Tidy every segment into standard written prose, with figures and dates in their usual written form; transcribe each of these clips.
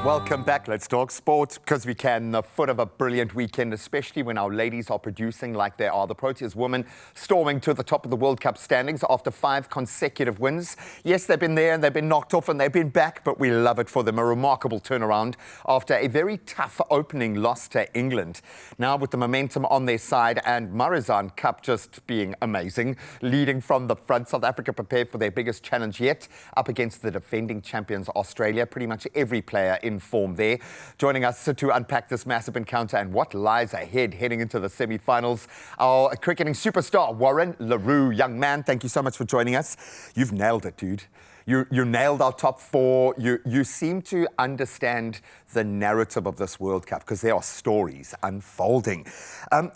Welcome back. Let's talk sport because we can. The foot of a brilliant weekend, especially when our ladies are producing like they are. The Proteas women storming to the top of the World Cup standings after 5 consecutive wins. Yes, they've been there and they've been knocked off and they've been back, but we love it for them. A remarkable turnaround after a very tough opening loss to England. Now with the momentum on their side and Marizanne Cup just being amazing, leading from the front. South Africa prepared for their biggest challenge yet, up against the defending champions Australia. Pretty much every player in form there. Joining us to unpack this massive encounter and what lies ahead heading into the semi-finals, our cricketing superstar, Warren LaRue. Young man, thank you so much for joining us. You've nailed it, dude. You nailed our top 4. You seem to understand the narrative of this World Cup because there are stories unfolding.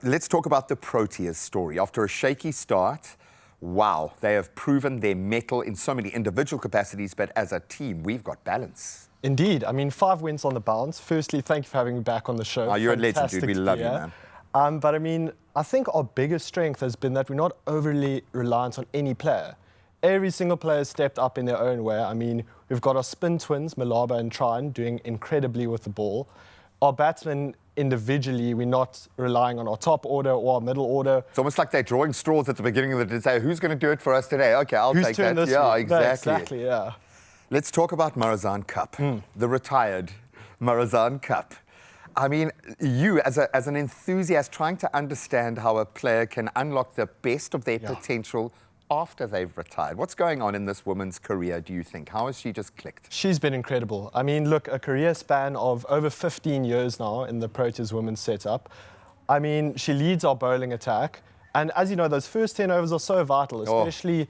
Let's talk about the Proteas story. After a shaky start, wow, they have proven their mettle in so many individual capacities, but as a team, we've got balance. Indeed. I mean, 5 wins on the bounce. Firstly, thank you for having me back on the show. Oh, you're a legend, Fantastic dude. We love you, man. But I mean, I think our biggest strength has been that we're not overly reliant on any player. Every single player has stepped up in their own way. I mean, we've got our spin twins, Malaba and Trine, doing incredibly with the ball. Our batsmen, individually, we're not relying on our top order or our middle order. It's almost like they're drawing straws at the beginning of the day. Say, who's going to do it for us today? Okay, I'll take that. Yeah, exactly. Yeah. Let's talk about Marizanne Cup, the retired Marizanne Cup. I mean, you, as an enthusiast, trying to understand how a player can unlock the best of their potential after they've retired. What's going on in this woman's career, do you think? How has she just clicked? She's been incredible. I mean, look, a career span of over 15 years now in the Proteas women's setup. I mean, she leads our bowling attack. And as you know, those first 10 overs are so vital, especially...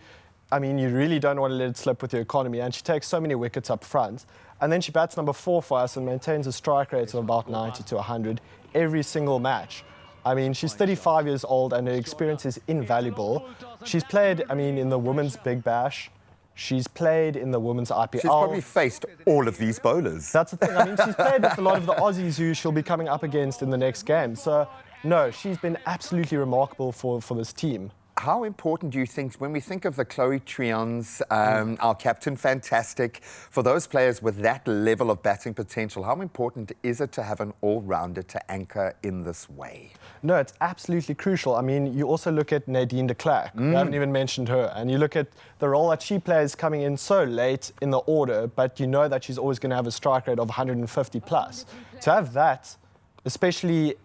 I mean, you really don't want to let it slip with your economy, and she takes so many wickets up front. And then she bats number 4 for us and maintains a strike rate of about 90 to 100 every single match. I mean, she's 35 years old and her experience is invaluable. She's played, I mean, in the Women's Big Bash. She's played in the Women's IPL. She's probably faced all of these bowlers. That's the thing. I mean, she's played with a lot of the Aussies who she'll be coming up against in the next game. So, no, she's been absolutely remarkable for this team. How important do you think, when we think of the Chloe Trions, our captain, fantastic, for those players with that level of batting potential, how important is it to have an all-rounder to anchor in this way? No, it's absolutely crucial. I mean, you also look at Nadine de Klerk. We haven't even mentioned her. And you look at the role that she plays coming in so late in the order, but you know that she's always going to have a strike rate of 150 plus. To have that, especially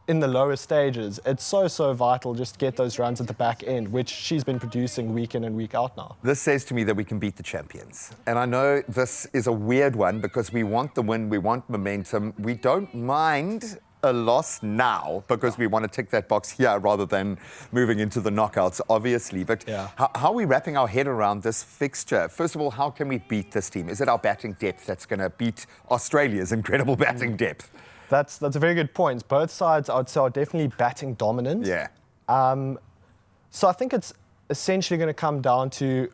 in the lower stages, it's so vital just to get those runs at the back end, which she's been producing week in and week out now. This says to me that we can beat the champions. And I know this is a weird one because we want the win, we want momentum. We don't mind a loss now because we want to tick that box here rather than moving into the knockouts, obviously. But how are we wrapping our head around this fixture? First of all, how can we beat this team? Is it our batting depth that's going to beat Australia's incredible batting depth? That's a very good point. Both sides, I would say, are definitely batting dominant. Yeah. So I think it's essentially going to come down to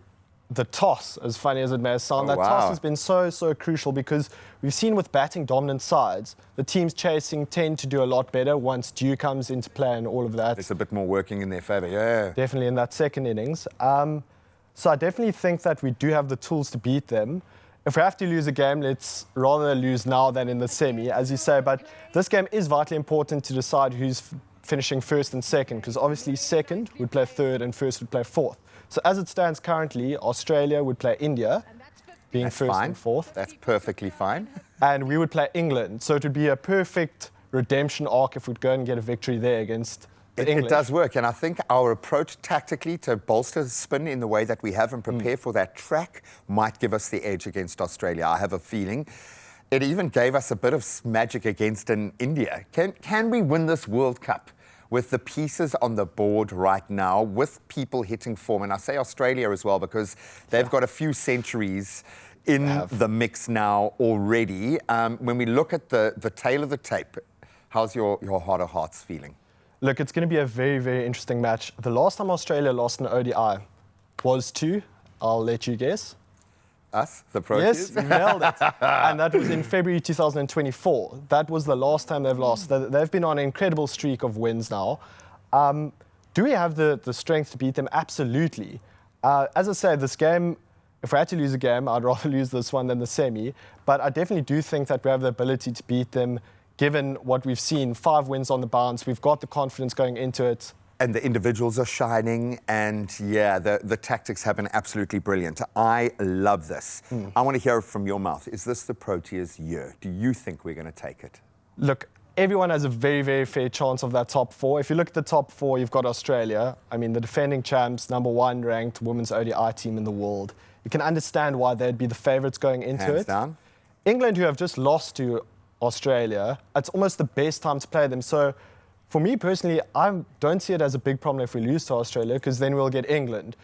the toss, as funny as it may sound. Toss has been so crucial because we've seen with batting dominant sides, the teams chasing tend to do a lot better once dew comes into play and all of that. It's a bit more working in their favour, yeah. Definitely in that second innings. So I definitely think that we do have the tools to beat them. If we have to lose a game, let's rather lose now than in the semi, as you say. But this game is vitally important to decide who's finishing first and second, because obviously second would play third and first would play fourth. So as it stands currently, Australia would play India, being first and fourth. That's perfectly fine. And we would play England. So it would be a perfect redemption arc if we'd go and get a victory there against It does work, and I think our approach tactically to bolster spin in the way that we have and prepare for that track might give us the edge against Australia. I have a feeling. It even gave us a bit of magic against India. Can we win this World Cup with the pieces on the board right now, with people hitting form? And I say Australia as well because they've got a few centuries in the mix now already. When we look at the tail of the tape, how's your heart of hearts feeling? Look, it's going to be a very interesting match. The last time Australia lost an ODI was to, I'll let you guess. Us, the Proteas? Yes, you nailed it. And that was in February 2024. That was the last time they've lost. They've been on an incredible streak of wins now. Do we have the strength to beat them? Absolutely. As I say, this game if we had to lose a game, I'd rather lose this one than the semi. But I definitely do think that we have the ability to beat them, given what we've seen. 5 wins on the bounce. We've got the confidence going into it. And the individuals are shining, and yeah, the tactics have been absolutely brilliant. I love this. I want to hear from your mouth. Is this the Proteas year? Do you think we're going to take it? Look, everyone has a very, very fair chance of that top 4. If you look at the top 4, you've got Australia. I mean, the defending champs, #1 ranked women's ODI team in the world. You can understand why they'd be the favourites going into Hands it. down. England, who have just lost to Australia, it's almost the best time to play them. So for me personally, I don't see it as a big problem if we lose to Australia, because then we'll get England.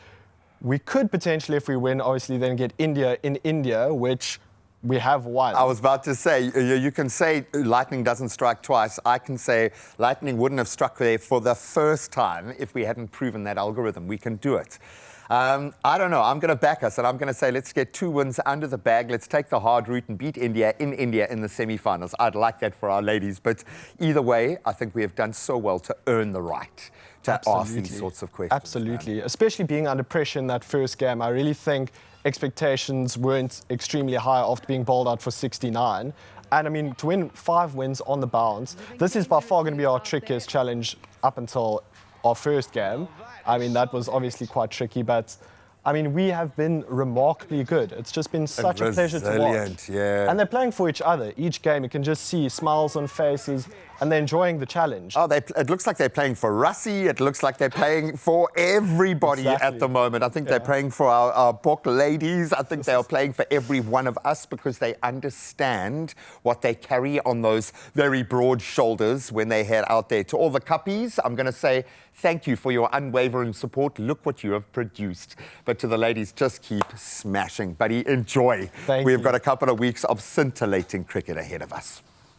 We could potentially, if we win, obviously then get India in India, which we have won. I was about to say, you can say lightning doesn't strike twice. I can say lightning wouldn't have struck there for the first time if we hadn't proven that algorithm. We can do it. I don't know. I'm going to back us, and I'm going to say let's get 2 wins under the bag. Let's take the hard route and beat India in the semi-finals. I'd like that for our ladies. But either way, I think we have done so well to earn the right to ask these sorts of questions. Absolutely. Especially being under pressure in that first game. I really think expectations weren't extremely high after being bowled out for 69. And I mean, to win 5 wins on the bounce, this is by far going to be our trickiest challenge up until our first game. I mean, that was obviously quite tricky, but I mean, we have been remarkably good. It's just been such a pleasure to watch. Yeah. And they're playing for each other. Each game, you can just see smiles on faces, and they're enjoying the challenge. Oh, it looks like they're playing for Russie. It looks like they're playing for everybody at the moment. I think they're playing for our Bok ladies. I think they are playing for every one of us because they understand what they carry on those very broad shoulders when they head out there. To all the cuppies, I'm going to say thank you for your unwavering support. Look what you have produced. But to the ladies, just keep smashing. Buddy, enjoy. Thank We've you. got a couple of weeks of scintillating cricket ahead of us.